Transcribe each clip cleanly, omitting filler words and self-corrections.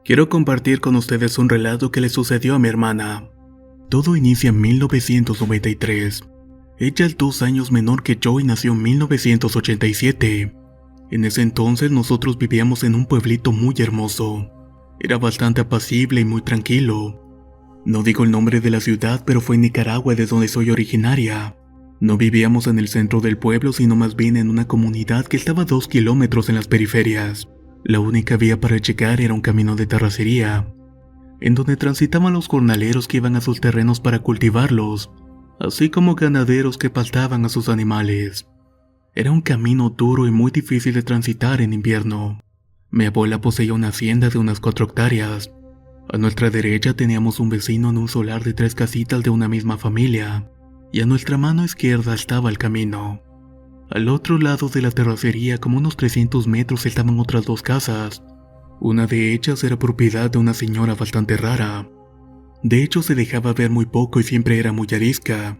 Quiero compartir con ustedes un relato que le sucedió a mi hermana. Todo inicia en 1993. Ella es 2 años menor que yo y nació en 1987. En ese entonces nosotros vivíamos en un pueblito muy hermoso. Era bastante apacible y muy tranquilo. No digo el nombre de la ciudad, pero fue en Nicaragua, de donde soy originaria. No vivíamos en el centro del pueblo, sino más bien en una comunidad que estaba a 2 kilómetros en las periferias. La única vía para llegar era un camino de terracería, en donde transitaban los jornaleros que iban a sus terrenos para cultivarlos, así como ganaderos que pastaban a sus animales. Era un camino duro y muy difícil de transitar en invierno. Mi abuela poseía una hacienda de unas 4 hectáreas. A nuestra derecha teníamos un vecino en un solar de 3 casitas de una misma familia, y a nuestra mano izquierda estaba el camino. Al otro lado de la terracería, como unos 300 metros, estaban otras 2 casas. Una de ellas era propiedad de una señora bastante rara. De hecho, se dejaba ver muy poco y siempre era muy arisca.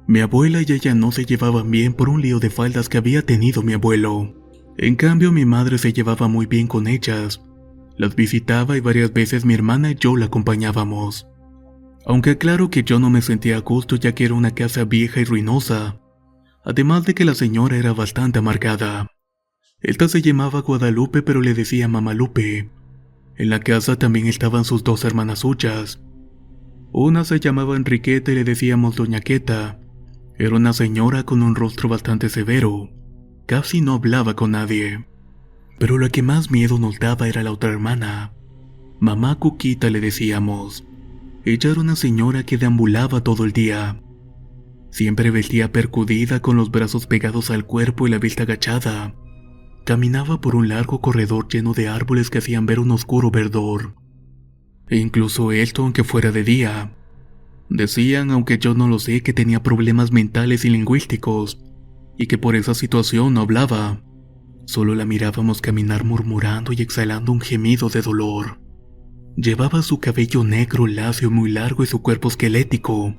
Mi abuela y ella no se llevaban bien por un lío de faldas que había tenido mi abuelo. En cambio, mi madre se llevaba muy bien con ellas. Las visitaba y varias veces mi hermana y yo la acompañábamos. Aunque claro que yo no me sentía a gusto, ya que era una casa vieja y ruinosa. Además de que la señora era bastante amargada. Esta se llamaba Guadalupe, pero le decía Mamá Lupe. En la casa también estaban sus 2 hermanas suyas. Una se llamaba Enriqueta y le decíamos Doña Queta. Era una señora con un rostro bastante severo. Casi no hablaba con nadie. Pero lo que más miedo nos daba era la otra hermana. Mamá Cuquita le decíamos. Ella era una señora que deambulaba todo el día. Siempre vestía percudida, con los brazos pegados al cuerpo y la vista agachada. Caminaba por un largo corredor lleno de árboles que hacían ver un oscuro verdor. E incluso esto aunque fuera de día. Decían, aunque yo no lo sé, que tenía problemas mentales y lingüísticos, y que por esa situación no hablaba. Solo la mirábamos caminar murmurando y exhalando un gemido de dolor. Llevaba su cabello negro, lacio, muy largo y su cuerpo esquelético.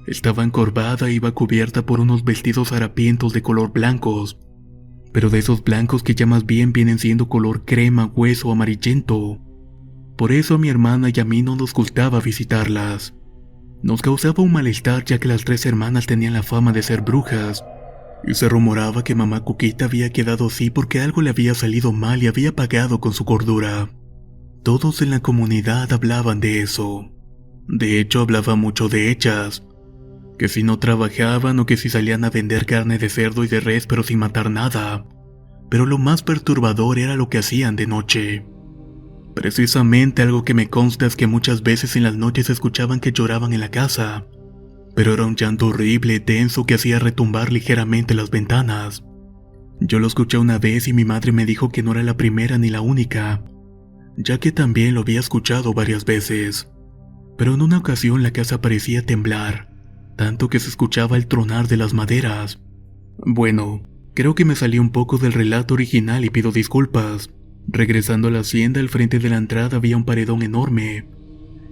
Estaba encorvada e iba cubierta por unos vestidos harapientos de color blancos, pero de esos blancos que ya más bien vienen siendo color crema, hueso, amarillento. Por eso a mi hermana y a mí no nos gustaba visitarlas. Nos causaba un malestar, ya que las 3 hermanas tenían la fama de ser brujas, y se rumoraba que mamá Cuquita había quedado así porque algo le había salido mal y había pagado con su cordura. Todos en la comunidad hablaban de eso. De hecho, hablaba mucho de ellas. Que si no trabajaban o que si salían a vender carne de cerdo y de res pero sin matar nada. Pero lo más perturbador era lo que hacían de noche. Precisamente algo que me consta es que muchas veces en las noches escuchaban que lloraban en la casa. Pero era un llanto horrible, denso, que hacía retumbar ligeramente las ventanas. Yo lo escuché una vez y mi madre me dijo que no era la primera ni la única, ya que también lo había escuchado varias veces. Pero en una ocasión la casa parecía temblar, tanto que se escuchaba el tronar de las maderas. Bueno, creo que me salí un poco del relato original y pido disculpas. Regresando a la hacienda, al frente de la entrada había un paredón enorme,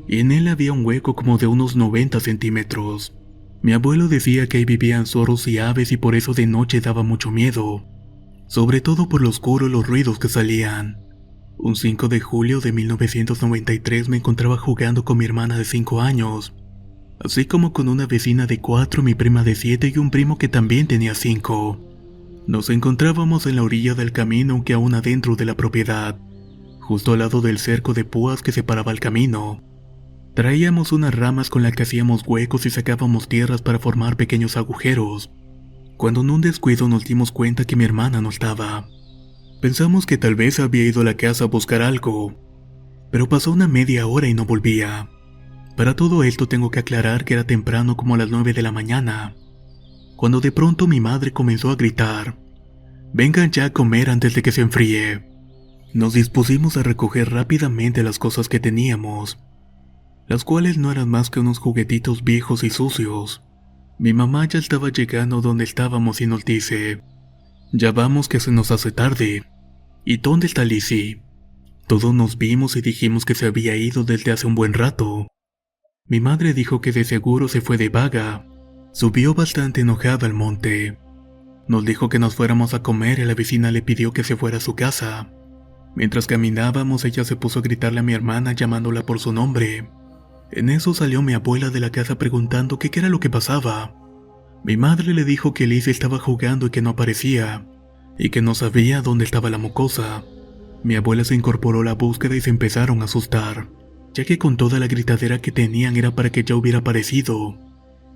y en él había un hueco como de unos 90 centímetros. Mi abuelo decía que ahí vivían zorros y aves y por eso de noche daba mucho miedo, sobre todo por lo oscuro y los ruidos que salían. Un 5 de julio de 1993 me encontraba jugando con mi hermana de 5 años, así como con una vecina de 4, mi prima de 7 y un primo que también tenía 5. Nos encontrábamos en la orilla del camino, aunque aún adentro de la propiedad, justo al lado del cerco de púas que separaba el camino. Traíamos unas ramas con las que hacíamos huecos y sacábamos tierras para formar pequeños agujeros, cuando en un descuido nos dimos cuenta que mi hermana no estaba. Pensamos que tal vez había ido a la casa a buscar algo, pero pasó una media hora y no volvía. Para todo esto tengo que aclarar que era temprano, como a las 9 de la mañana, cuando de pronto mi madre comenzó a gritar: «Vengan ya a comer antes de que se enfríe». Nos dispusimos a recoger rápidamente las cosas que teníamos, las cuales no eran más que unos juguetitos viejos y sucios. Mi mamá ya estaba llegando donde estábamos y nos dice: «Ya vamos, que se nos hace tarde. ¿Y dónde está Lizzie?». Todos nos vimos y dijimos que se había ido desde hace un buen rato. Mi madre dijo que de seguro se fue de vaga. Subió bastante enojada al monte. Nos dijo que nos fuéramos a comer y la vecina le pidió que se fuera a su casa. Mientras caminábamos, ella se puso a gritarle a mi hermana llamándola por su nombre. En eso salió mi abuela de la casa preguntando qué era lo que pasaba. Mi madre le dijo que Liz estaba jugando y que no aparecía, y que no sabía dónde estaba la mocosa. Mi abuela se incorporó a la búsqueda y se empezaron a asustar, ya que con toda la gritadera que tenían era para que ya hubiera aparecido.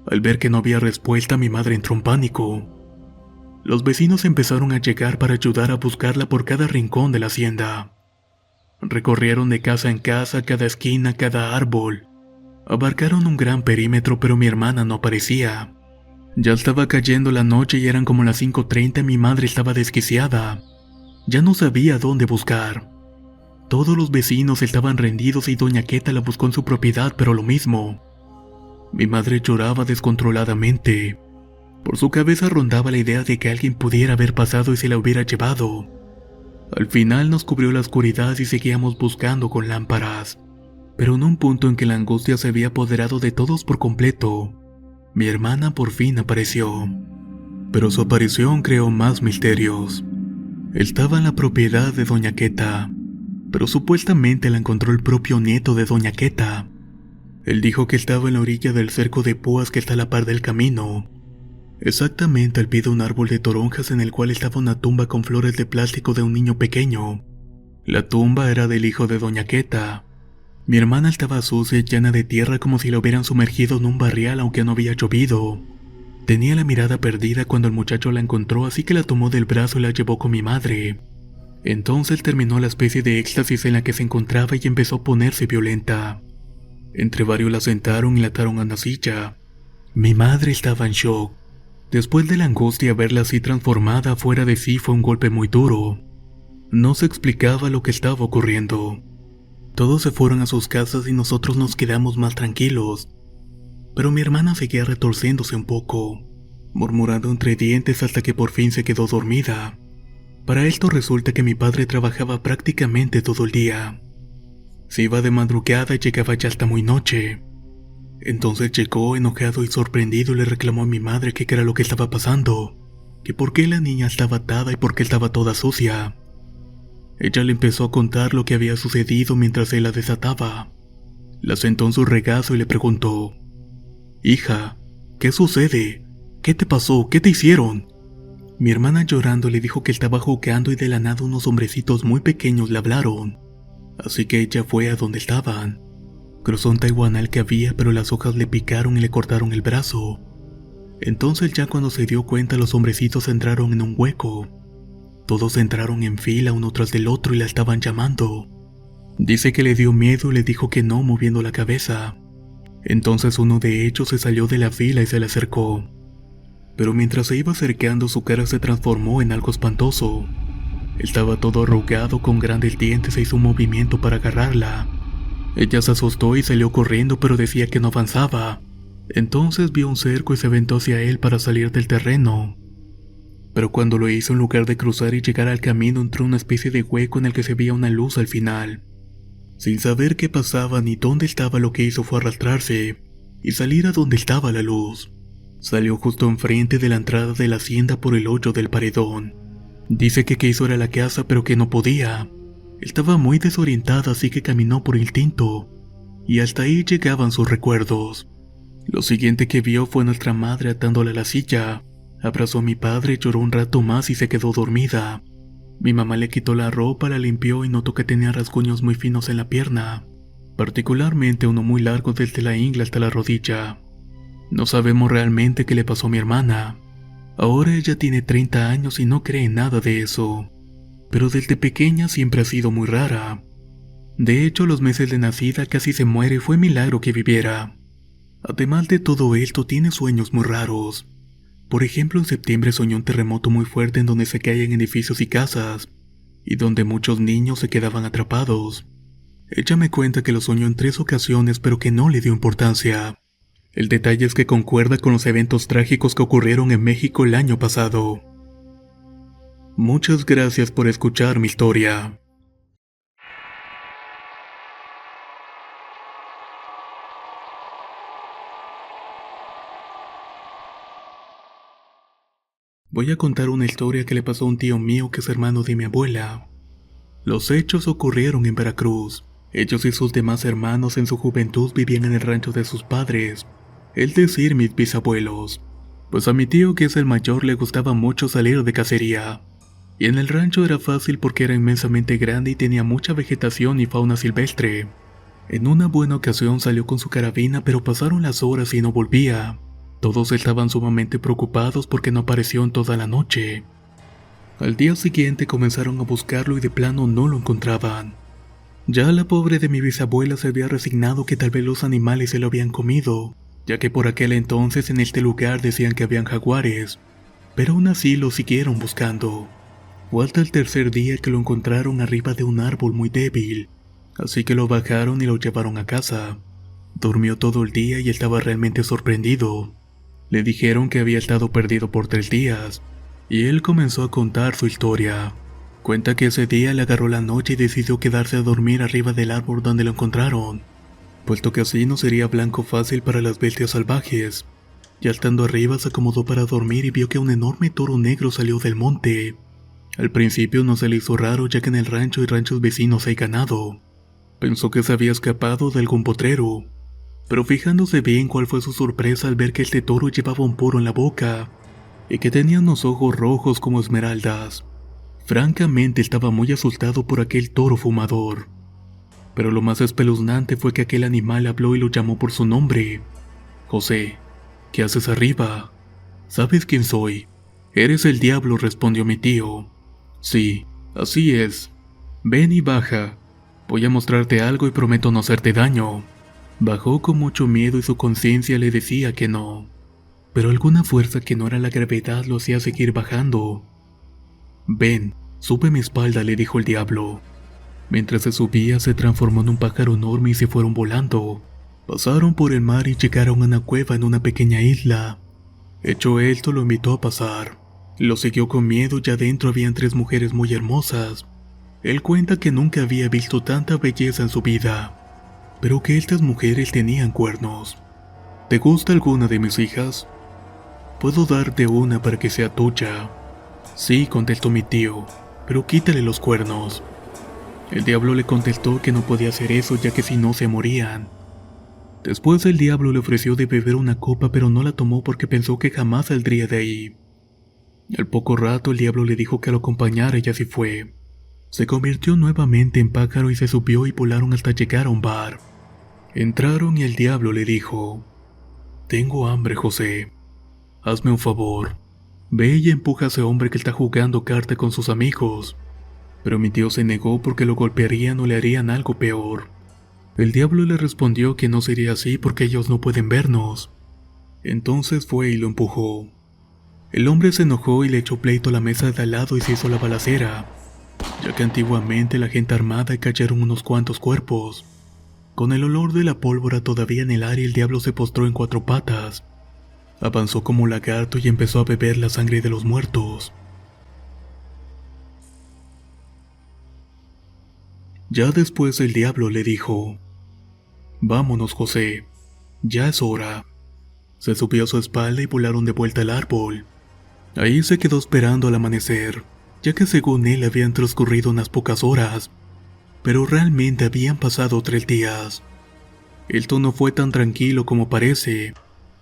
Al ver que no había respuesta, mi madre entró en pánico. Los vecinos empezaron a llegar para ayudar a buscarla por cada rincón de la hacienda. Recorrieron de casa en casa, cada esquina, cada árbol. Abarcaron un gran perímetro, pero mi hermana no aparecía. Ya estaba cayendo la noche y eran como las 5:30 y mi madre estaba desquiciada. Ya no sabía dónde buscar. Todos los vecinos estaban rendidos y doña Queta la buscó en su propiedad, pero lo mismo. Mi madre lloraba descontroladamente. Por su cabeza rondaba la idea de que alguien pudiera haber pasado y se la hubiera llevado. Al final nos cubrió la oscuridad y seguíamos buscando con lámparas. Pero en un punto en que la angustia se había apoderado de todos por completo, mi hermana por fin apareció. Pero su aparición creó más misterios. Estaba en la propiedad de doña Queta, pero supuestamente la encontró el propio nieto de doña Queta. Él dijo que estaba en la orilla del cerco de púas que está a la par del camino, exactamente al pie de un árbol de toronjas en el cual estaba una tumba con flores de plástico de un niño pequeño. La tumba era del hijo de doña Queta. Mi hermana estaba sucia y llena de tierra como si la hubieran sumergido en un barrial aunque no había llovido. Tenía la mirada perdida cuando el muchacho la encontró, así que la tomó del brazo y la llevó con mi madre. Entonces terminó la especie de éxtasis en la que se encontraba y empezó a ponerse violenta. Entre varios la sentaron y la ataron a una silla. Mi madre estaba en shock. Después de la angustia, verla así transformada fuera de sí fue un golpe muy duro. No se explicaba lo que estaba ocurriendo. Todos se fueron a sus casas y nosotros nos quedamos más tranquilos. Pero mi hermana seguía retorciéndose un poco, murmurando entre dientes hasta que por fin se quedó dormida. Para esto resulta que mi padre trabajaba prácticamente todo el día. Se iba de madrugada y llegaba ya hasta muy noche. Entonces llegó enojado y sorprendido y le reclamó a mi madre que qué era lo que estaba pasando, que por qué la niña estaba atada y por qué estaba toda sucia. Ella le empezó a contar lo que había sucedido mientras él la desataba. La sentó en su regazo y le preguntó: «Hija, ¿qué sucede? ¿Qué te pasó? ¿Qué te hicieron?». Mi hermana llorando le dijo que estaba jugando y de la nada unos hombrecitos muy pequeños le hablaron. Así que ella fue a donde estaban. Cruzó un taiwanal que había, pero las hojas le picaron y le cortaron el brazo. Entonces ya cuando se dio cuenta, los hombrecitos entraron en un hueco. Todos entraron en fila uno tras del otro y la estaban llamando. Dice que le dio miedo y le dijo que no, moviendo la cabeza. Entonces uno de ellos se salió de la fila y se le acercó. Pero mientras se iba acercando, su cara se transformó en algo espantoso. Estaba todo arrugado con grandes dientes e hizo un movimiento para agarrarla. Ella se asustó y salió corriendo, pero decía que no avanzaba. Entonces vio un cerco y se aventó hacia él para salir del terreno. Pero cuando lo hizo, en lugar de cruzar y llegar al camino, entró en una especie de hueco en el que se veía una luz al final. Sin saber qué pasaba ni dónde estaba, lo que hizo fue arrastrarse y salir a donde estaba la luz. Salió justo enfrente de la entrada de la hacienda por el hoyo del paredón. Dice que quiso ir a la casa pero que no podía. Estaba muy desorientada, así que caminó por instinto, y hasta ahí llegaban sus recuerdos. Lo siguiente que vio fue nuestra madre atándola a la silla. Abrazó a mi padre, lloró un rato más y se quedó dormida. Mi mamá le quitó la ropa, la limpió y notó que tenía rasguños muy finos en la pierna, particularmente uno muy largo desde la ingle hasta la rodilla. No sabemos realmente qué le pasó a mi hermana. Ahora ella tiene 30 años y no cree en nada de eso, pero desde pequeña siempre ha sido muy rara. De hecho, los meses de nacida casi se muere y fue milagro que viviera. Además de todo esto, tiene sueños muy raros. Por ejemplo, en septiembre soñó un terremoto muy fuerte en donde se caían edificios y casas, y donde muchos niños se quedaban atrapados. Ella me cuenta que lo soñó en 3 ocasiones, pero que no le dio importancia. El detalle es que concuerda con los eventos trágicos que ocurrieron en México el año pasado. Muchas gracias por escuchar mi historia. Voy a contar una historia que le pasó a un tío mío que es hermano de mi abuela. Los hechos ocurrieron en Veracruz. Ellos y sus demás hermanos en su juventud vivían en el rancho de sus padres, es decir, mis bisabuelos. Pues a mi tío, que es el mayor, le gustaba mucho salir de cacería. Y en el rancho era fácil porque era inmensamente grande y tenía mucha vegetación y fauna silvestre. En una buena ocasión salió con su carabina, pero pasaron las horas y no volvía. Todos estaban sumamente preocupados porque no apareció en toda la noche. Al día siguiente comenzaron a buscarlo y de plano no lo encontraban. Ya la pobre de mi bisabuela se había resignado que tal vez los animales se lo habían comido, ya que por aquel entonces en este lugar decían que habían jaguares, pero aún así lo siguieron buscando. Fue hasta el tercer día que lo encontraron arriba de un árbol muy débil, así que lo bajaron y lo llevaron a casa. Durmió todo el día y estaba realmente sorprendido. Le dijeron que había estado perdido por 3 días, y él comenzó a contar su historia. Cuenta que ese día le agarró la noche y decidió quedarse a dormir arriba del árbol donde lo encontraron, puesto que así no sería blanco fácil para las bestias salvajes. Ya estando arriba se acomodó para dormir y vio que un enorme toro negro salió del monte. Al principio no se le hizo raro, ya que en el rancho y ranchos vecinos hay ganado. Pensó que se había escapado de algún potrero, pero fijándose bien cuál fue su sorpresa al ver que este toro llevaba un puro en la boca y que tenía unos ojos rojos como esmeraldas. Francamente estaba muy asustado por aquel toro fumador. Pero lo más espeluznante fue que aquel animal habló y lo llamó por su nombre. «José, ¿qué haces arriba?» «¿Sabes quién soy?» «Eres el diablo», respondió mi tío. «Sí, así es. Ven y baja. Voy a mostrarte algo y prometo no hacerte daño». Bajó con mucho miedo y su conciencia le decía que no, pero alguna fuerza que no era la gravedad lo hacía seguir bajando. «Ven, sube mi espalda», le dijo el diablo. Mientras se subía, se transformó en un pájaro enorme y se fueron volando. Pasaron por el mar y llegaron a una cueva en una pequeña isla. Hecho esto, lo invitó a pasar. Lo siguió con miedo y adentro habían 3 mujeres muy hermosas. Él cuenta que nunca había visto tanta belleza en su vida, pero que estas mujeres tenían cuernos. «¿Te gusta alguna de mis hijas? Puedo darte una para que sea tuya». «Sí», contestó mi tío, «pero quítale los cuernos». El diablo le contestó que no podía hacer eso, ya que si no se morían. Después el diablo le ofreció de beber una copa, pero no la tomó porque pensó que jamás saldría de ahí. Al poco rato el diablo le dijo que lo acompañara y así fue. Se convirtió nuevamente en pájaro y se subió y volaron hasta llegar a un bar. Entraron y el diablo le dijo: «Tengo hambre, José. Hazme un favor. Ve y empuja a ese hombre que está jugando carta con sus amigos». Pero mi tío se negó porque lo golpearían o le harían algo peor. El diablo le respondió que no sería así porque ellos no pueden vernos. Entonces fue y lo empujó. El hombre se enojó y le echó pleito a la mesa de al lado y se hizo la balacera, ya que antiguamente la gente armada y cayeron unos cuantos cuerpos. Con el olor de la pólvora todavía en el aire, el diablo se postró en 4 patas. Avanzó como un lagarto y empezó a beber la sangre de los muertos. Ya después el diablo le dijo: «Vámonos, José, ya es hora». Se subió a su espalda y volaron de vuelta al árbol. Ahí se quedó esperando al amanecer, ya que según él habían transcurrido unas pocas horas, pero realmente habían pasado 3 días. Esto no fue tan tranquilo como parece.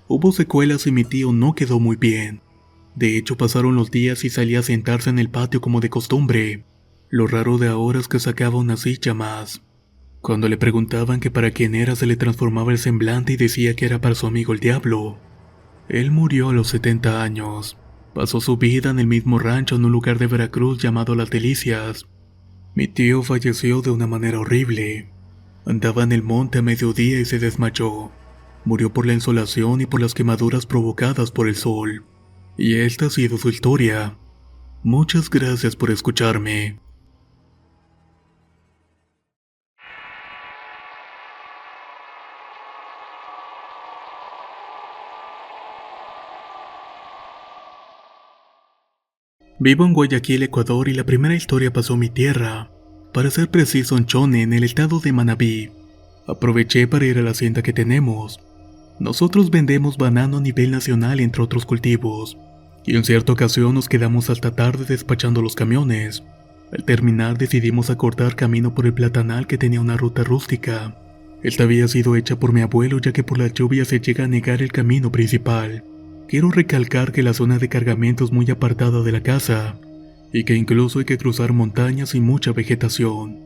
Hubo secuelas y mi tío no quedó muy bien. De hecho, pasaron los días y salía a sentarse en el patio como de costumbre. Lo raro de ahora es que sacaba una silla más. Cuando le preguntaban que para quién era, se le transformaba el semblante y decía que era para su amigo el diablo. Él murió a los 70 años. Pasó su vida en el mismo rancho en un lugar de Veracruz llamado Las Delicias. Mi tío falleció de una manera horrible. Andaba en el monte a mediodía y se desmayó. Murió por la insolación y por las quemaduras provocadas por el sol. Y esta ha sido su historia. Muchas gracias por escucharme. Vivo en Guayaquil, Ecuador, y la primera historia pasó en mi tierra, para ser preciso en Chone, en el estado de Manabí. Aproveché para ir a la hacienda que tenemos. Nosotros vendemos banano a nivel nacional, entre otros cultivos, y en cierta ocasión nos quedamos hasta tarde despachando los camiones. Al terminar decidimos acortar camino por el platanal que tenía una ruta rústica. Esta había sido hecha por mi abuelo ya que por la lluvia se llega a negar el camino principal. Quiero recalcar que la zona de cargamento es muy apartada de la casa y que incluso hay que cruzar montañas y mucha vegetación.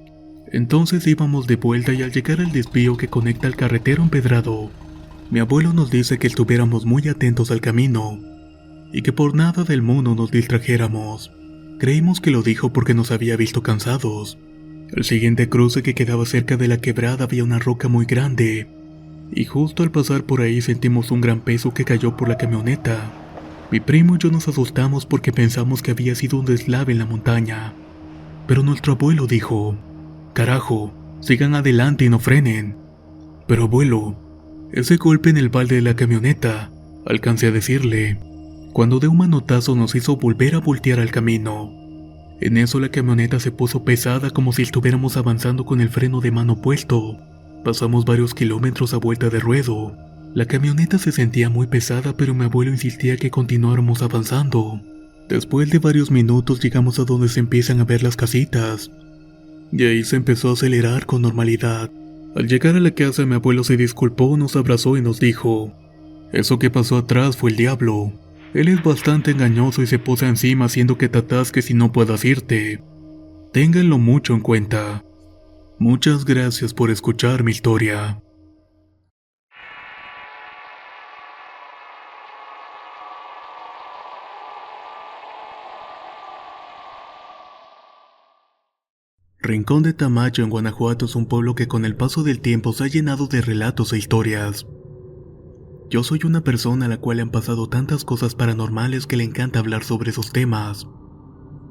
Entonces íbamos de vuelta y al llegar al desvío que conecta al carretero empedrado, mi abuelo nos dice que estuviéramos muy atentos al camino y que por nada del mundo nos distrajéramos. Creímos que lo dijo porque nos había visto cansados. El siguiente cruce que quedaba cerca de la quebrada había una roca muy grande, y justo al pasar por ahí sentimos un gran peso que cayó por la camioneta. Mi primo y yo nos asustamos porque pensamos que había sido un deslave en la montaña. Pero nuestro abuelo dijo: «Carajo, sigan adelante y no frenen». «Pero abuelo, ese golpe en el balde de la camioneta», alcancé a decirle, cuando de un manotazo nos hizo volver a voltear al camino. En eso la camioneta se puso pesada como si estuviéramos avanzando con el freno de mano puesto. Pasamos varios kilómetros a vuelta de ruedo. La camioneta se sentía muy pesada, pero mi abuelo insistía que continuáramos avanzando. Después de varios minutos llegamos a donde se empiezan a ver las casitas, y ahí se empezó a acelerar con normalidad. Al llegar a la casa mi abuelo se disculpó, nos abrazó y nos dijo: «Eso que pasó atrás fue el diablo. Él es bastante engañoso y se posa encima haciendo que te atasques y no puedas irte. Ténganlo mucho en cuenta». Muchas gracias por escuchar mi historia. Rincón de Tamayo en Guanajuato es un pueblo que con el paso del tiempo se ha llenado de relatos e historias. Yo soy una persona a la cual le han pasado tantas cosas paranormales que le encanta hablar sobre esos temas.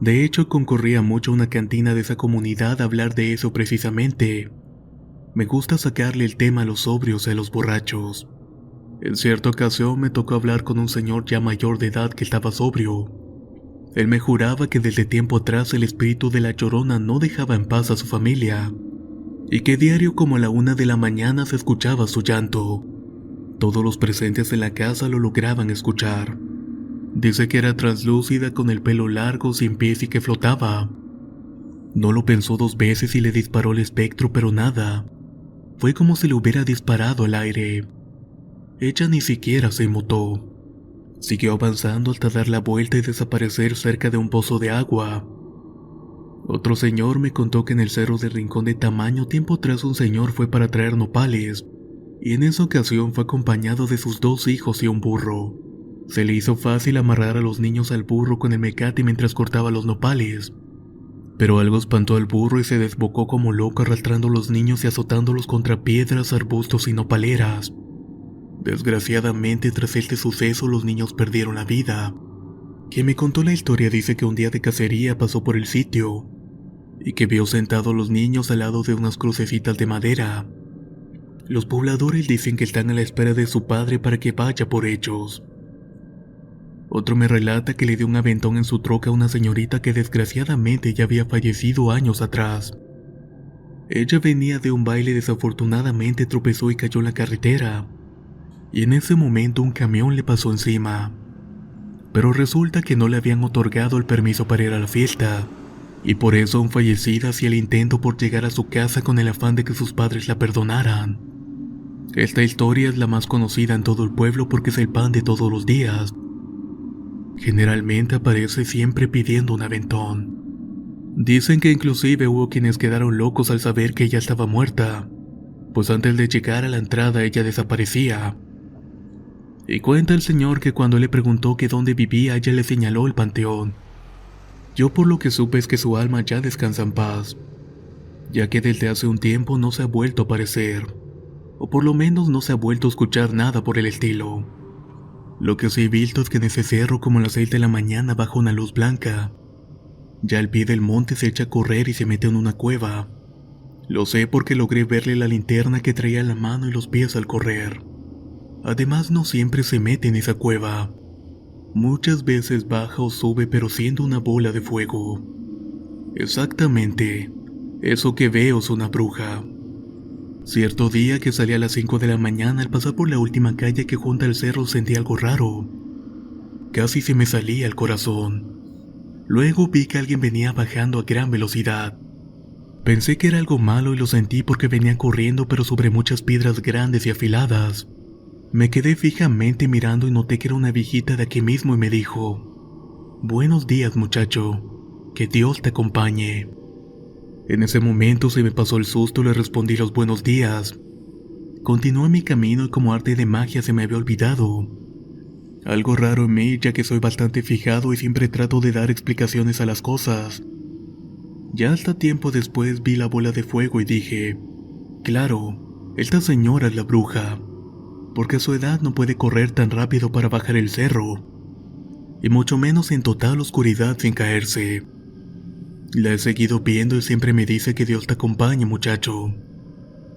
De hecho, concurría mucho a una cantina de esa comunidad a hablar de eso precisamente. Me gusta sacarle el tema a los sobrios y a los borrachos. En cierta ocasión me tocó hablar con un señor ya mayor de edad que estaba sobrio. Él me juraba que desde tiempo atrás el espíritu de la Llorona no dejaba en paz a su familia, y que diario como a la 1 de la mañana se escuchaba su llanto. Todos los presentes en la casa lo lograban escuchar. Dice que era translúcida, con el pelo largo, sin pies y que flotaba. No lo pensó 2 veces y le disparó el espectro, pero nada. Fue como si le hubiera disparado al aire. Ella ni siquiera se inmutó. Siguió avanzando hasta dar la vuelta y desaparecer cerca de un pozo de agua. Otro señor me contó que en el cerro de Rincón de Tamayo tiempo atrás un señor fue para traer nopales, y en esa ocasión fue acompañado de sus 2 hijos y un burro. Se le hizo fácil amarrar a los niños al burro con el mecate mientras cortaba los nopales, pero algo espantó al burro y se desbocó como loco arrastrando a los niños y azotándolos contra piedras, arbustos y nopaleras. Desgraciadamente, tras este suceso los niños perdieron la vida. Quien me contó la historia dice que un día de cacería pasó por el sitio y que vio sentados a los niños al lado de unas crucecitas de madera. Los pobladores dicen que están a la espera de su padre para que vaya por ellos. Otro me relata que le dio un aventón en su troca a una señorita que desgraciadamente ya había fallecido años atrás. Ella venía de un baile y desafortunadamente tropezó y cayó en la carretera, y en ese momento un camión le pasó encima. Pero resulta que no le habían otorgado el permiso para ir a la fiesta, y por eso aún fallecida hacía el intento por llegar a su casa con el afán de que sus padres la perdonaran. Esta historia es la más conocida en todo el pueblo porque es el pan de todos los días. Generalmente aparece siempre pidiendo un aventón. Dicen que inclusive hubo quienes quedaron locos al saber que ella estaba muerta, pues antes de llegar a la entrada ella desaparecía. Y cuenta el señor que cuando le preguntó que dónde vivía, ella le señaló el panteón. Yo por lo que supe es que su alma ya descansa en paz, ya que desde hace un tiempo no se ha vuelto a aparecer, o por lo menos no se ha vuelto a escuchar nada por el estilo. Lo que sí he visto es que en ese cerro, como a las 6 de la mañana, baja una luz blanca. Ya al pie del monte se echa a correr y se mete en una cueva. Lo sé porque logré verle la linterna que traía en la mano y los pies al correr. Además, no siempre se mete en esa cueva. Muchas veces baja o sube, pero siendo una bola de fuego. Exactamente, eso que veo es una bruja. Cierto día que salí a las 5 de la mañana, al pasar por la última calle que junta al cerro sentí algo raro. Casi se me salía el corazón. Luego vi que alguien venía bajando a gran velocidad. Pensé que era algo malo y lo sentí porque venía corriendo pero sobre muchas piedras grandes y afiladas. Me quedé fijamente mirando y noté que era una viejita de aquí mismo y me dijo: «Buenos días, muchacho, que Dios te acompañe». En ese momento se me pasó el susto y le respondí los buenos días. Continué mi camino y como arte de magia se me había olvidado. Algo raro en mí, ya que soy bastante fijado y siempre trato de dar explicaciones a las cosas. Ya hasta tiempo después vi la bola de fuego y dije: «Claro, esta señora es la bruja, porque a su edad no puede correr tan rápido para bajar el cerro, y mucho menos en total oscuridad sin caerse». La he seguido viendo y siempre me dice que Dios te acompañe, muchacho.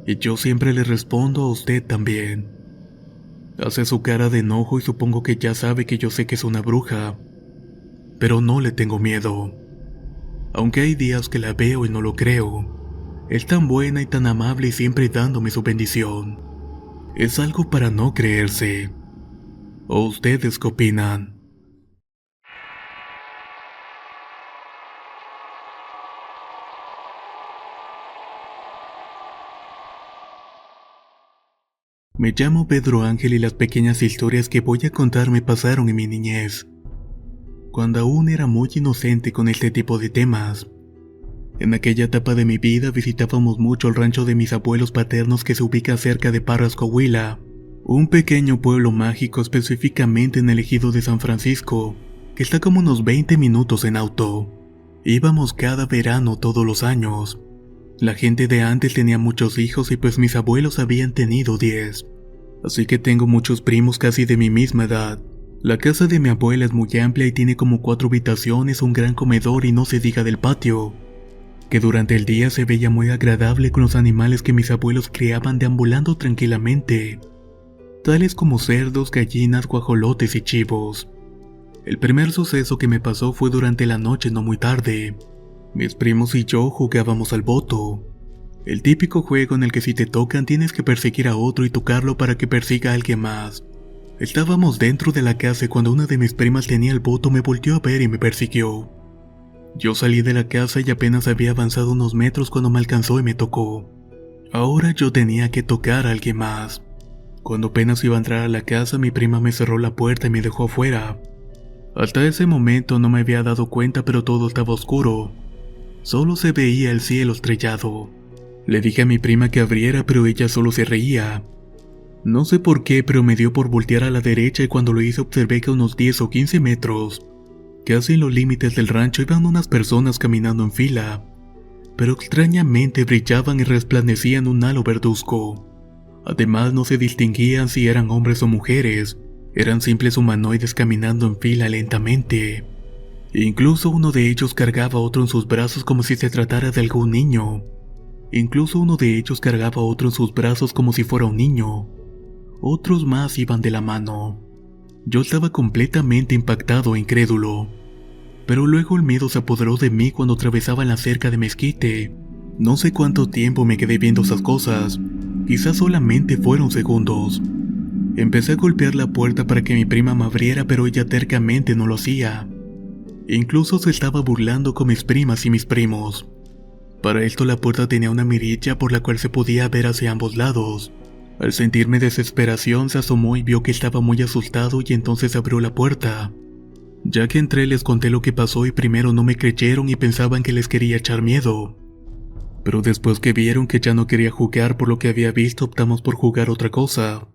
Y yo siempre le respondo: a usted también. Hace su cara de enojo y supongo que ya sabe que yo sé que es una bruja, pero no le tengo miedo. Aunque hay días que la veo y no lo creo. Es tan buena y tan amable y siempre dándome su bendición. Es algo para no creerse. ¿O ustedes qué opinan? Me llamo Pedro Ángel y las pequeñas historias que voy a contar me pasaron en mi niñez, cuando aún era muy inocente con este tipo de temas. En aquella etapa de mi vida visitábamos mucho el rancho de mis abuelos paternos que se ubica cerca de Parras, Coahuila, un pequeño pueblo mágico específicamente en el ejido de San Francisco, que está como unos 20 minutos en auto. Íbamos cada verano todos los años. La gente de antes tenía muchos hijos y pues mis abuelos habían tenido 10. Así que tengo muchos primos casi de mi misma edad. La casa de mi abuela es muy amplia y tiene como 4 habitaciones, un gran comedor y no se diga del patio, que durante el día se veía muy agradable con los animales que mis abuelos criaban deambulando tranquilamente, tales como cerdos, gallinas, guajolotes y chivos. El primer suceso que me pasó fue durante la noche no muy tarde. Mis primos y yo jugábamos al boto, el típico juego en el que si te tocan tienes que perseguir a otro y tocarlo para que persiga a alguien más. Estábamos dentro de la casa y cuando una de mis primas tenía el boto me volteó a ver y me persiguió. Yo salí de la casa y apenas había avanzado unos metros cuando me alcanzó y me tocó. Ahora yo tenía que tocar a alguien más. Cuando apenas iba a entrar a la casa, mi prima me cerró la puerta y me dejó afuera. Hasta ese momento no me había dado cuenta, pero todo estaba oscuro. Solo se veía el cielo estrellado. Le dije a mi prima que abriera, pero ella solo se reía. No sé por qué, pero me dio por voltear a la derecha y cuando lo hice observé que a unos 10 o 15 metros, casi en los límites del rancho, iban unas personas caminando en fila, pero extrañamente brillaban y resplandecían un halo verduzco. Además no se distinguían si eran hombres o mujeres, eran simples humanoides caminando en fila lentamente. Incluso uno de ellos cargaba a otro en sus brazos como si se tratara de algún niño. Otros más iban de la mano. Yo estaba completamente impactado e incrédulo. Pero luego el miedo se apoderó de mí cuando atravesaba la cerca de mezquite. No sé cuánto tiempo me quedé viendo esas cosas. Quizás solamente fueron segundos. Empecé a golpear la puerta para que mi prima me abriera, pero ella tercamente no lo hacía. Incluso se estaba burlando con mis primas y mis primos. Para esto la puerta tenía una mirilla por la cual se podía ver hacia ambos lados. Al sentirme desesperación se asomó y vio que estaba muy asustado y entonces abrió la puerta. Ya que entré les conté lo que pasó y primero no me creyeron y pensaban que les quería echar miedo. Pero después que vieron que ya no quería jugar por lo que había visto optamos por jugar otra cosa.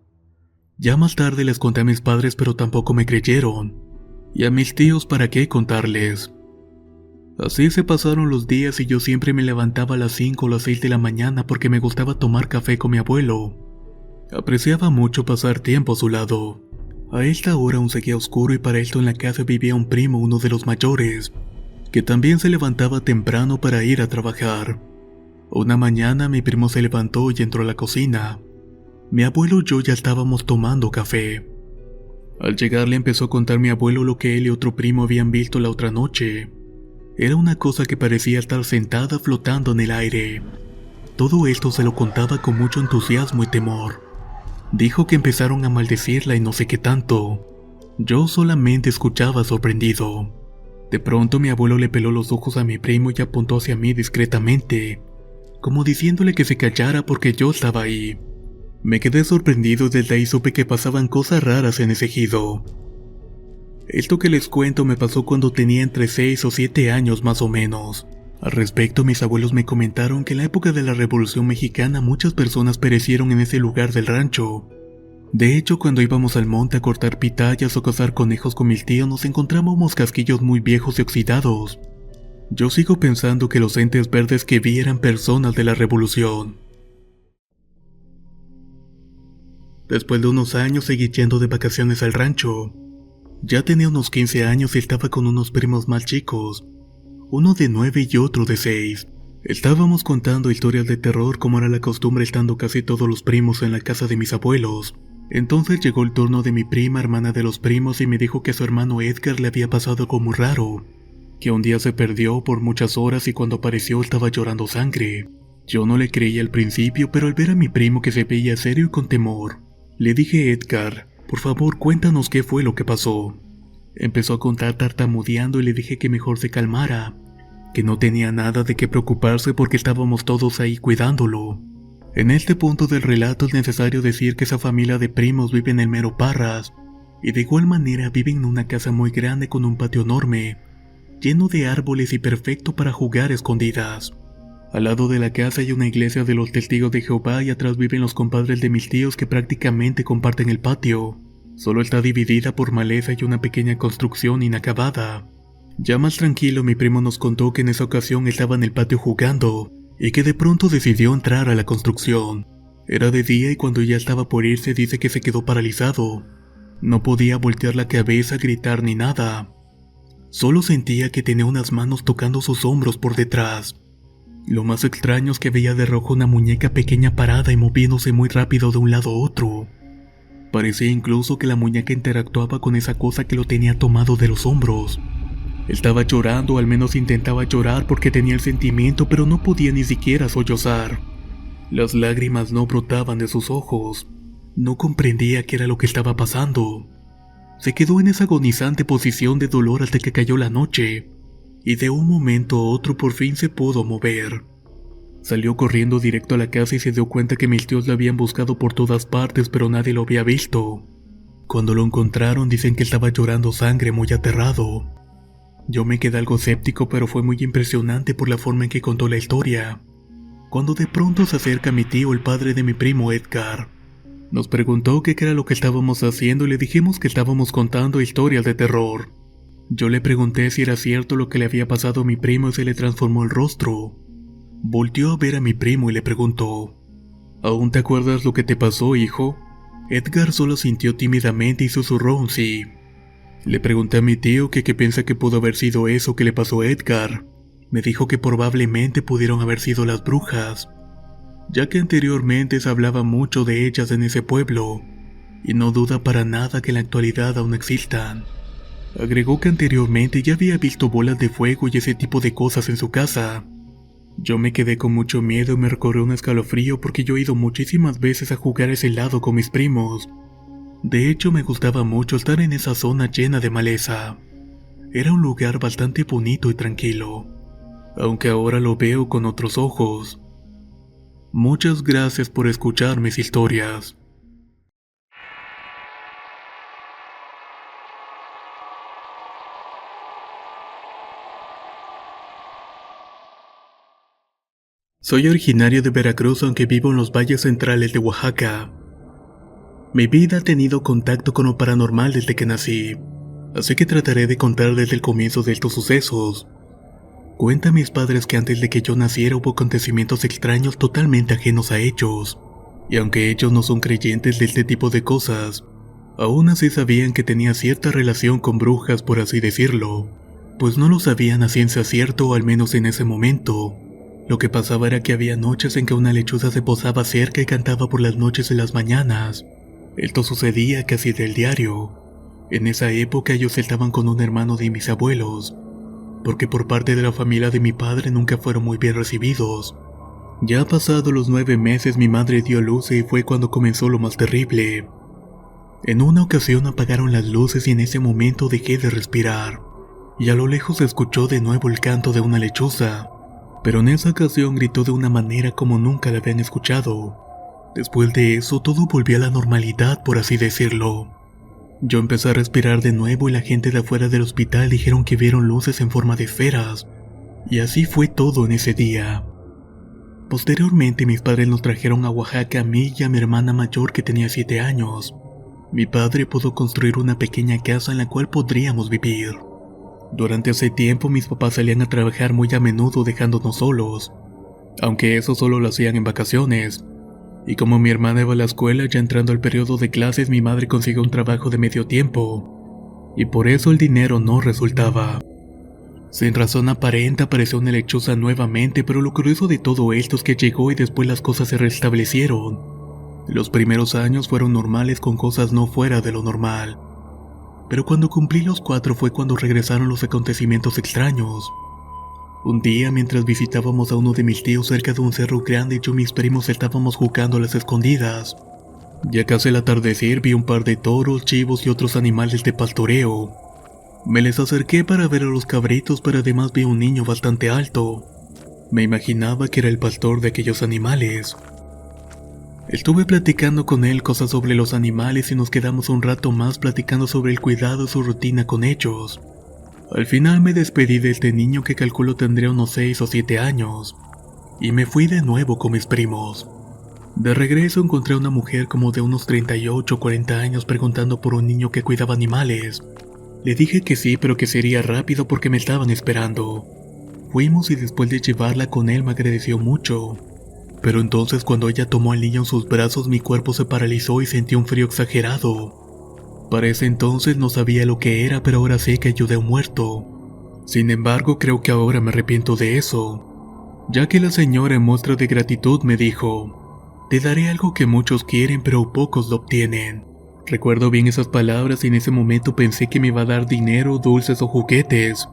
Ya más tarde les conté a mis padres pero tampoco me creyeron. Y a mis tíos para qué contarles. Así se pasaron los días y yo siempre me levantaba a las 5 o las 6 de la mañana porque me gustaba tomar café con mi abuelo. Apreciaba mucho pasar tiempo a su lado. A esta hora aún seguía oscuro y para esto en la casa vivía un primo, uno de los mayores, que también se levantaba temprano para ir a trabajar. Una mañana mi primo se levantó y entró a la cocina. Mi abuelo y yo ya estábamos tomando café. Al llegar le empezó a contar mi abuelo lo que él y otro primo habían visto la otra noche. Era una cosa que parecía estar sentada flotando en el aire. Todo esto se lo contaba con mucho entusiasmo y temor. Dijo que empezaron a maldecirla y no sé qué tanto. Yo solamente escuchaba sorprendido. De pronto mi abuelo le peló los ojos a mi primo y apuntó hacia mí discretamente, como diciéndole que se callara porque yo estaba ahí. Me quedé sorprendido y desde ahí supe que pasaban cosas raras en ese ejido. Esto que les cuento me pasó cuando tenía entre 6 o 7 años más o menos. Al respecto, mis abuelos me comentaron que en la época de la Revolución Mexicana muchas personas perecieron en ese lugar del rancho. De hecho, cuando íbamos al monte a cortar pitayas o cazar conejos con mis tíos, nos encontrábamos casquillos muy viejos y oxidados. Yo sigo pensando que los entes verdes que vi eran personas de la Revolución. Después de unos años seguí yendo de vacaciones al rancho. Ya tenía unos 15 años y estaba con unos primos más chicos, uno de 9 y otro de 6. Estábamos contando historias de terror como era la costumbre estando casi todos los primos en la casa de mis abuelos. Entonces llegó el turno de mi prima, hermana de los primos, y me dijo que a su hermano Edgar le había pasado algo muy raro, que un día se perdió por muchas horas y cuando apareció estaba llorando sangre. Yo no le creí al principio, pero al ver a mi primo que se veía serio y con temor, le dije: Edgar, por favor cuéntanos qué fue lo que pasó. Empezó a contar tartamudeando y le dije que mejor se calmara, que no tenía nada de qué preocuparse porque estábamos todos ahí cuidándolo. En este punto del relato es necesario decir que esa familia de primos vive en el mero Parras, y de igual manera viven en una casa muy grande con un patio enorme, lleno de árboles y perfecto para jugar escondidas. Al lado de la casa hay una iglesia de los Testigos de Jehová y atrás viven los compadres de mis tíos que prácticamente comparten el patio. Solo está dividida por maleza y una pequeña construcción inacabada. Ya más tranquilo, mi primo nos contó que en esa ocasión estaba en el patio jugando y que de pronto decidió entrar a la construcción. Era de día y cuando ya estaba por irse dice que se quedó paralizado. No podía voltear la cabeza, gritar ni nada. Solo sentía que tenía unas manos tocando sus hombros por detrás. Lo más extraño es que veía de rojo una muñeca pequeña parada y moviéndose muy rápido de un lado a otro. Parecía incluso que la muñeca interactuaba con esa cosa que lo tenía tomado de los hombros. Estaba llorando, o al menos intentaba llorar porque tenía el sentimiento, pero no podía ni siquiera sollozar. Las lágrimas no brotaban de sus ojos. No comprendía qué era lo que estaba pasando. Se quedó en esa agonizante posición de dolor hasta que cayó la noche, y de un momento a otro por fin se pudo mover. Salió corriendo directo a la casa y se dio cuenta que mis tíos lo habían buscado por todas partes, pero nadie lo había visto. Cuando lo encontraron dicen que estaba llorando sangre, muy aterrado. Yo me quedé algo escéptico, pero fue muy impresionante por la forma en que contó la historia. Cuando de pronto se acerca mi tío, el padre de mi primo Edgar. Nos preguntó qué era lo que estábamos haciendo y le dijimos que estábamos contando historias de terror. Yo le pregunté si era cierto lo que le había pasado a mi primo y se le transformó el rostro. Volteó a ver a mi primo y le preguntó: ¿Aún te acuerdas lo que te pasó, hijo? Edgar solo sintió tímidamente y susurró un sí. Le pregunté a mi tío que qué piensa que pudo haber sido eso que le pasó a Edgar. Me dijo que probablemente pudieron haber sido las brujas, ya que anteriormente se hablaba mucho de ellas en ese pueblo, y no duda para nada que en la actualidad aún existan. Agregó que anteriormente ya había visto bolas de fuego y ese tipo de cosas en su casa. Yo me quedé con mucho miedo y me recorrió un escalofrío porque yo he ido muchísimas veces a jugar a ese lado con mis primos. De hecho, me gustaba mucho estar en esa zona llena de maleza. Era un lugar bastante bonito y tranquilo, aunque ahora lo veo con otros ojos. Muchas gracias por escuchar mis historias. Soy originario de Veracruz, aunque vivo en los valles centrales de Oaxaca. Mi vida ha tenido contacto con lo paranormal desde que nací, así que trataré de contar desde el comienzo de estos sucesos. Cuentan mis padres que antes de que yo naciera hubo acontecimientos extraños totalmente ajenos a ellos, y aunque ellos no son creyentes de este tipo de cosas, aún así sabían que tenía cierta relación con brujas, por así decirlo, pues no lo sabían a ciencia cierta, o al menos en ese momento. Lo que pasaba era que había noches en que una lechuza se posaba cerca y cantaba por las noches y las mañanas. Esto sucedía casi del diario. En esa época ellos estaban con un hermano de mis abuelos, porque por parte de la familia de mi padre nunca fueron muy bien recibidos. Ya pasados los 9 meses mi madre dio a luz y fue cuando comenzó lo más terrible. En una ocasión apagaron las luces y en ese momento dejé de respirar. y a lo lejos se escuchó de nuevo el canto de una lechuza, pero en esa ocasión gritó de una manera como nunca la habían escuchado. Después de eso todo volvió a la normalidad, por así decirlo. Yo empecé a respirar de nuevo y la gente de afuera del hospital dijeron que vieron luces en forma de esferas, y así fue todo en ese día. Posteriormente mis padres nos trajeron a Oaxaca a mí y a mi hermana mayor que tenía 7 años. Mi padre pudo construir una pequeña casa en la cual podríamos vivir. Durante ese tiempo mis papás salían a trabajar muy a menudo dejándonos solos, aunque eso solo lo hacían en vacaciones. Y como mi hermana iba a la escuela, ya entrando al periodo de clases, mi madre consiguió un trabajo de medio tiempo, y por eso el dinero no resultaba. Sin razón aparente apareció una lechuza nuevamente, pero lo curioso de todo esto es que llegó y después las cosas se restablecieron. Los primeros años fueron normales con cosas no fuera de lo normal. Pero cuando cumplí los 4 fue cuando regresaron los acontecimientos extraños. Un día, mientras visitábamos a uno de mis tíos cerca de un cerro grande, yo y mis primos estábamos jugando a las escondidas. Ya casi al atardecer vi un par de toros, chivos y otros animales de pastoreo. Me les acerqué para ver a los cabritos, pero además vi un niño bastante alto. Me imaginaba que era el pastor de aquellos animales. Estuve platicando con él cosas sobre los animales y nos quedamos un rato más platicando sobre el cuidado y su rutina con ellos. Al final me despedí de este niño que calculo tendría unos 6 o 7 años, y me fui de nuevo con mis primos. De regreso encontré a una mujer como de unos 38 o 40 años preguntando por un niño que cuidaba animales. Le dije que sí, pero que sería rápido porque me estaban esperando. Fuimos y después de llevarla con él me agradeció mucho. Pero entonces cuando ella tomó al niño en sus brazos mi cuerpo se paralizó y sentí un frío exagerado. Para ese entonces no sabía lo que era, pero ahora sé que ayudé a un muerto. Sin embargo, creo que ahora me arrepiento de eso, ya que la señora en muestra de gratitud me dijo: te daré algo que muchos quieren pero pocos lo obtienen. Recuerdo bien esas palabras y en ese momento pensé que me iba a dar dinero, dulces o juguetes.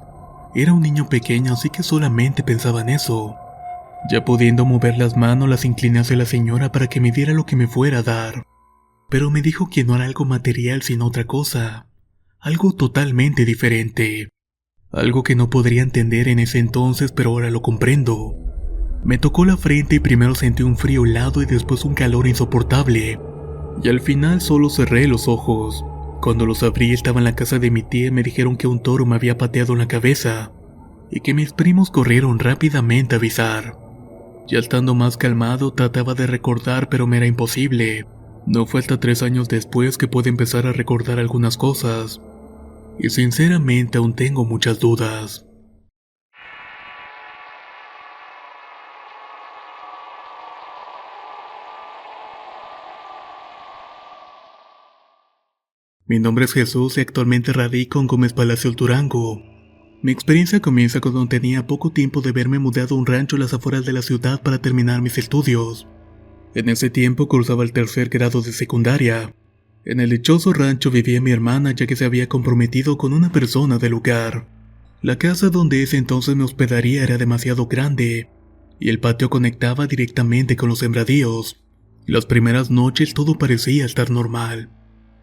Era un niño pequeño, así que solamente pensaba en eso. Ya pudiendo mover las manos, las incliné hacia la señora para que me diera lo que me fuera a dar. Pero me dijo que no era algo material sino otra cosa, algo totalmente diferente, algo que no podría entender en ese entonces, pero ahora lo comprendo. Me tocó la frente y primero sentí un frío helado y después un calor insoportable, y al final solo cerré los ojos. Cuando los abrí estaba en la casa de mi tía y me dijeron que un toro me había pateado en la cabeza, y que mis primos corrieron rápidamente a avisar. Ya estando más calmado trataba de recordar, pero me era imposible. No fue hasta 3 años después que pude empezar a recordar algunas cosas, y sinceramente aún tengo muchas dudas. Mi nombre es Jesús y actualmente radico en Gómez Palacios, Durango. Mi experiencia comienza cuando tenía poco tiempo de haberme mudado a un rancho a las afueras de la ciudad para terminar mis estudios. En ese tiempo cursaba el 3er grado de secundaria. En el dichoso rancho vivía mi hermana, ya que se había comprometido con una persona del lugar. La casa donde ese entonces me hospedaría era demasiado grande, y el patio conectaba directamente con los sembradíos. Las primeras noches todo parecía estar normal,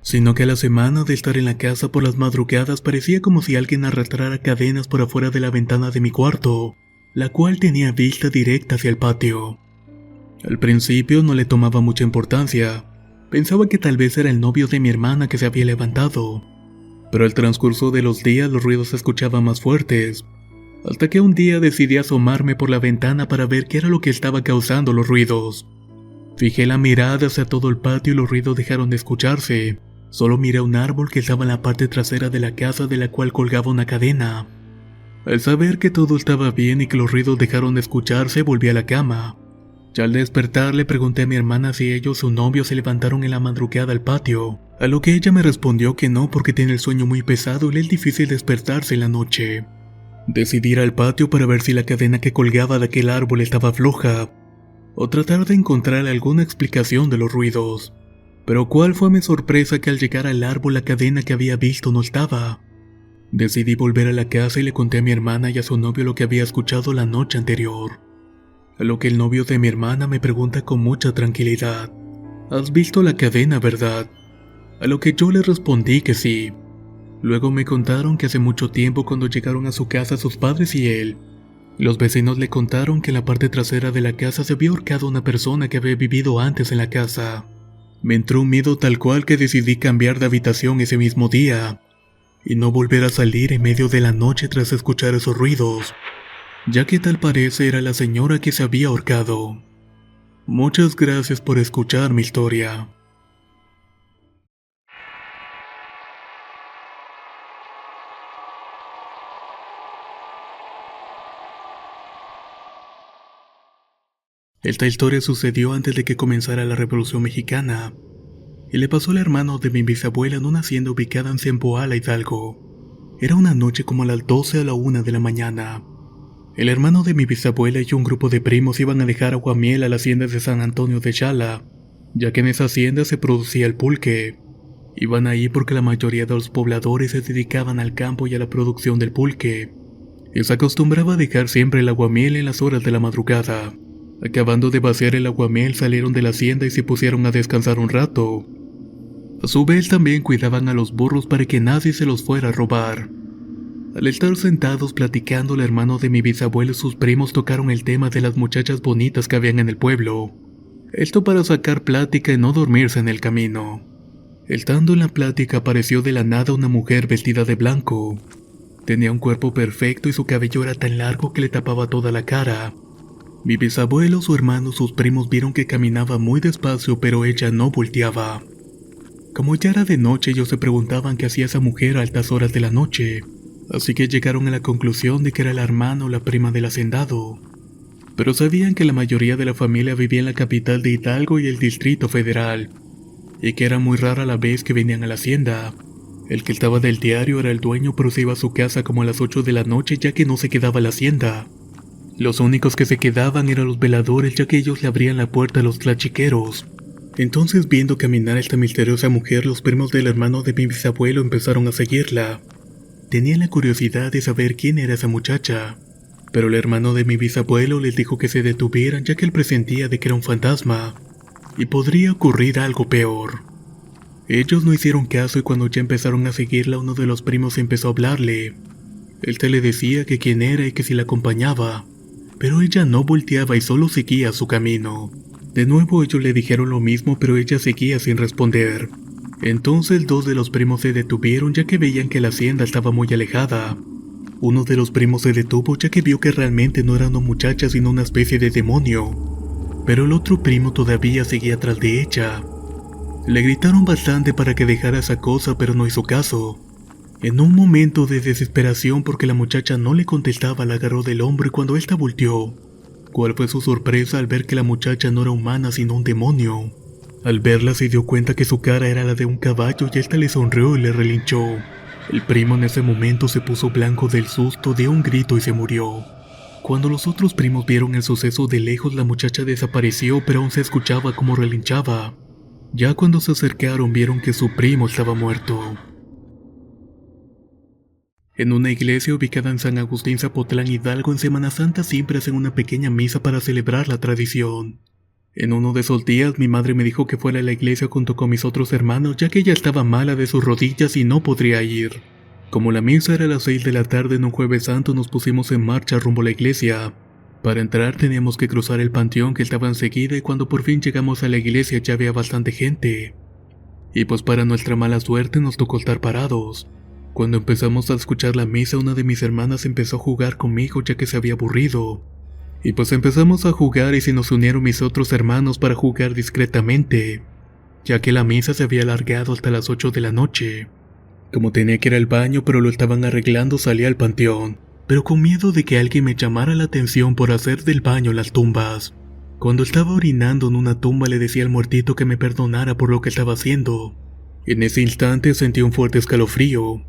sino que a la semana de estar en la casa por las madrugadas parecía como si alguien arrastrara cadenas por afuera de la ventana de mi cuarto, la cual tenía vista directa hacia el patio. Al principio no le tomaba mucha importancia, pensaba que tal vez era el novio de mi hermana que se había levantado, pero al transcurso de los días los ruidos se escuchaban más fuertes, hasta que un día decidí asomarme por la ventana para ver qué era lo que estaba causando los ruidos. Fijé la mirada hacia todo el patio y los ruidos dejaron de escucharse. Solo miré un árbol que estaba en la parte trasera de la casa, de la cual colgaba una cadena. Al saber que todo estaba bien y que los ruidos dejaron de escucharse, volví a la cama. Ya al despertar le pregunté a mi hermana si ella o su novio se levantaron en la madrugada al patio, a lo que ella me respondió que no porque tiene el sueño muy pesado y le es difícil despertarse en la noche. Decidí ir al patio para ver si la cadena que colgaba de aquel árbol estaba floja, o tratar de encontrar alguna explicación de los ruidos. Pero cuál fue mi sorpresa que al llegar al árbol la cadena que había visto no estaba. Decidí volver a la casa y le conté a mi hermana y a su novio lo que había escuchado la noche anterior. A lo que el novio de mi hermana me pregunta con mucha tranquilidad: ¿has visto la cadena, verdad? A lo que yo le respondí que sí. Luego me contaron que hace mucho tiempo cuando llegaron a su casa sus padres y él, los vecinos le contaron que en la parte trasera de la casa se había ahorcado una persona que había vivido antes en la casa. Me entró un miedo tal cual que decidí cambiar de habitación ese mismo día y no volver a salir en medio de la noche tras escuchar esos ruidos, ya que tal parece era la señora que se había ahorcado. Muchas gracias por escuchar mi historia. Esta historia sucedió antes de que comenzara la Revolución Mexicana y le pasó al hermano de mi bisabuela en una hacienda ubicada en Zempoala, Hidalgo. Era una noche como a las 12 a la 1 de la mañana. El hermano de mi bisabuela y un grupo de primos iban a dejar aguamiel a la hacienda de San Antonio de Chala, ya que en esa hacienda se producía el pulque. Iban ahí porque la mayoría de los pobladores se dedicaban al campo y a la producción del pulque, y se acostumbraba a dejar siempre el aguamiel en las horas de la madrugada. Acabando de vaciar el aguamiel salieron de la hacienda y se pusieron a descansar un rato. A su vez también cuidaban a los burros para que nadie se los fuera a robar. Al estar sentados platicando, el hermano de mi bisabuelo y sus primos tocaron el tema de las muchachas bonitas que habían en el pueblo. Esto para sacar plática y no dormirse en el camino. Estando en la plática apareció de la nada una mujer vestida de blanco. Tenía un cuerpo perfecto y su cabello era tan largo que le tapaba toda la cara. Mi bisabuelo, su hermano, sus primos vieron que caminaba muy despacio, pero ella no volteaba. Como ya era de noche, ellos se preguntaban qué hacía esa mujer a altas horas de la noche, así que llegaron a la conclusión de que era la hermana o la prima del hacendado. Pero sabían que la mayoría de la familia vivía en la capital de Hidalgo y el Distrito Federal, y que era muy rara la vez que venían a la hacienda. El que estaba del diario era el dueño, pero se iba a su casa como a las 8 de la noche, ya que no se quedaba a la hacienda. Los únicos que se quedaban eran los veladores, ya que ellos le abrían la puerta a los tlachiqueros. Entonces, viendo caminar a esta misteriosa mujer, los primos del hermano de mi bisabuelo empezaron a seguirla. Tenían la curiosidad de saber quién era esa muchacha, pero el hermano de mi bisabuelo les dijo que se detuvieran, ya que él presentía de que era un fantasma y podría ocurrir algo peor. Ellos no hicieron caso y cuando ya empezaron a seguirla, uno de los primos empezó a hablarle. Él te le decía que quién era y que si la acompañaba, pero ella no volteaba y solo seguía su camino. De nuevo ellos le dijeron lo mismo, pero ella seguía sin responder. Entonces dos de los primos se detuvieron, ya que veían que la hacienda estaba muy alejada. Uno de los primos se detuvo, ya que vio que realmente no era una muchacha sino una especie de demonio, pero el otro primo todavía seguía tras de ella. Le gritaron bastante para que dejara esa cosa, pero no hizo caso. En un momento de desesperación porque la muchacha no le contestaba, la agarró del hombro y cuando ésta volteó, ¿cuál fue su sorpresa al ver que la muchacha no era humana sino un demonio? Al verla se dio cuenta que su cara era la de un caballo y ésta le sonrió y le relinchó. El primo en ese momento se puso blanco del susto, dio un grito y se murió. Cuando los otros primos vieron el suceso de lejos, la muchacha desapareció, pero aún se escuchaba cómo relinchaba. Ya cuando se acercaron vieron que su primo estaba muerto. En una iglesia ubicada en San Agustín Zapotlán, Hidalgo, en Semana Santa siempre hacen una pequeña misa para celebrar la tradición. En uno de esos días mi madre me dijo que fuera a la iglesia junto con mis otros hermanos, ya que ella estaba mala de sus rodillas y no podría ir. Como la misa era a las 6 de la tarde en un jueves santo, nos pusimos en marcha rumbo a la iglesia. Para entrar teníamos que cruzar el panteón que estaba enseguida y cuando por fin llegamos a la iglesia ya había bastante gente. Y pues para nuestra mala suerte nos tocó estar parados. Cuando empezamos a escuchar la misa, una de mis hermanas empezó a jugar conmigo ya que se había aburrido. Y pues empezamos a jugar y se nos unieron mis otros hermanos para jugar discretamente, ya que la misa se había alargado hasta las 8 de la noche. Como tenía que ir al baño pero lo estaban arreglando, salí al panteón, pero con miedo de que alguien me llamara la atención por hacer del baño las tumbas. Cuando estaba orinando en una tumba le decía al muertito que me perdonara por lo que estaba haciendo. En ese instante sentí un fuerte escalofrío.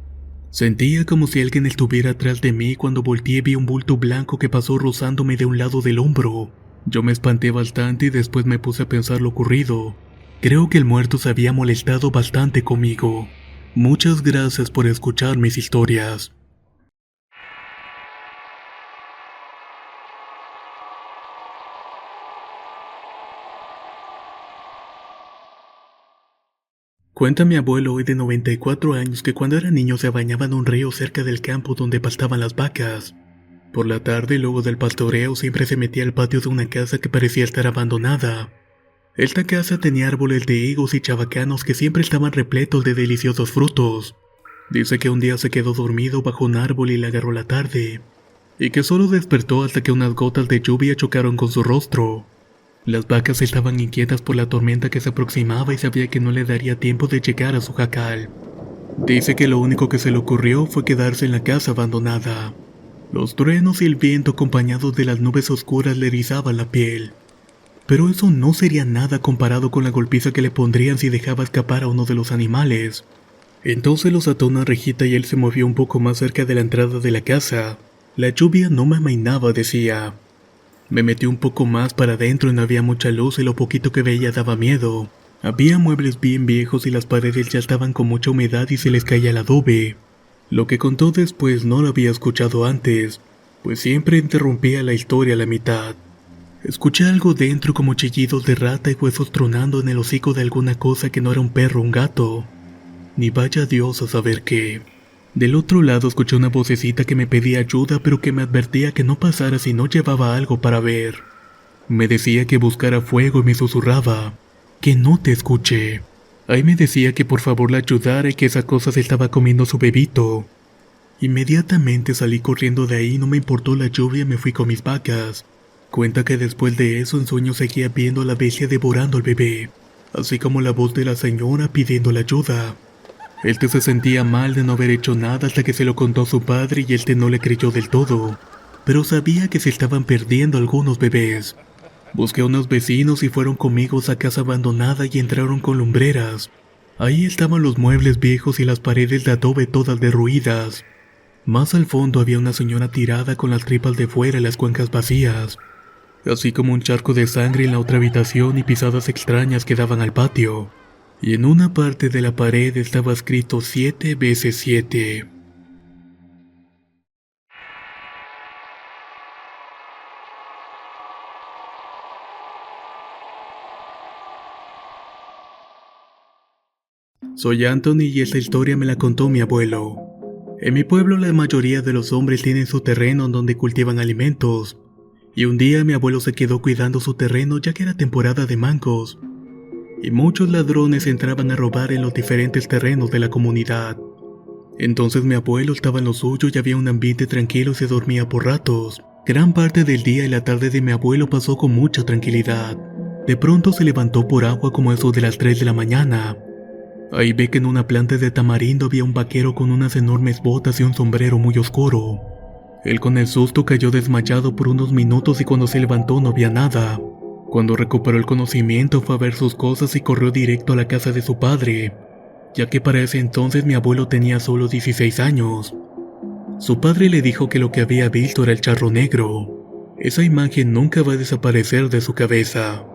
Sentía como si alguien estuviera atrás de mí. Cuando volteé vi un bulto blanco que pasó rozándome de un lado del hombro. Yo me espanté bastante y después me puse a pensar lo ocurrido. Creo que el muerto se había molestado bastante conmigo. Muchas gracias por escuchar mis historias. Cuenta mi abuelo, hoy de 94 años, que cuando era niño se bañaba en un río cerca del campo donde pastaban las vacas. Por la tarde, luego del pastoreo, siempre se metía al patio de una casa que parecía estar abandonada. Esta casa tenía árboles de higos y chabacanos que siempre estaban repletos de deliciosos frutos. Dice que un día se quedó dormido bajo un árbol y le agarró la tarde, y que solo despertó hasta que unas gotas de lluvia chocaron con su rostro. Las vacas estaban inquietas por la tormenta que se aproximaba y sabía que no le daría tiempo de llegar a su jacal. Dice que lo único que se le ocurrió fue quedarse en la casa abandonada. Los truenos y el viento acompañados de las nubes oscuras le erizaban la piel. Pero eso no sería nada comparado con la golpiza que le pondrían si dejaba escapar a uno de los animales. Entonces los ató una rejita y él se movió un poco más cerca de la entrada de la casa. La lluvia no me amainaba, decía. Me metí un poco más para adentro y no había mucha luz y lo poquito que veía daba miedo. Había muebles bien viejos y las paredes ya estaban con mucha humedad y se les caía el adobe. Lo que contó después no lo había escuchado antes, pues siempre interrumpía la historia a la mitad. Escuché algo dentro como chillidos de rata y huesos tronando en el hocico de alguna cosa que no era un perro o un gato. Ni vaya Dios a saber qué. Del otro lado escuché una vocecita que me pedía ayuda pero que me advertía que no pasara si no llevaba algo para ver. Me decía que buscara fuego y me susurraba, que no te escuche. Ahí me decía que por favor la ayudara y que esa cosa se estaba comiendo su bebito. Inmediatamente salí corriendo de ahí, no me importó la lluvia y me fui con mis vacas. Cuenta que después de eso en sueños seguía viendo a la bestia devorando al bebé, así como la voz de la señora pidiendo la ayuda. Este se sentía mal de no haber hecho nada hasta que se lo contó a su padre y este no le creyó del todo, pero sabía que se estaban perdiendo algunos bebés. Busqué a unos vecinos y fueron conmigo a esa casa abandonada y entraron con lumbreras. Ahí estaban los muebles viejos y las paredes de adobe todas derruidas. Más al fondo había una señora tirada con las tripas de fuera y las cuencas vacías, así como un charco de sangre en la otra habitación y pisadas extrañas que daban al patio. Y en una parte de la pared estaba escrito 7 veces 7. Soy Anthony y esta historia me la contó mi abuelo. En mi pueblo la mayoría de los hombres tienen su terreno en donde cultivan alimentos, y un día mi abuelo se quedó cuidando su terreno ya que era temporada de mangos, y muchos ladrones entraban a robar en los diferentes terrenos de la comunidad. Entonces mi abuelo estaba en lo suyo y había un ambiente tranquilo y se dormía por ratos. Gran parte del día y la tarde de mi abuelo pasó con mucha tranquilidad. De pronto se levantó por agua como eso de las 3 de la mañana. Ahí ve que en una planta de tamarindo había un vaquero con unas enormes botas y un sombrero muy oscuro. Él con el susto cayó desmayado por unos minutos y cuando se levantó no había nada. Cuando recuperó el conocimiento fue a ver sus cosas y corrió directo a la casa de su padre, ya que para ese entonces mi abuelo tenía solo 16 años. Su padre le dijo que lo que había visto era el charro negro. Esa imagen nunca va a desaparecer de su cabeza.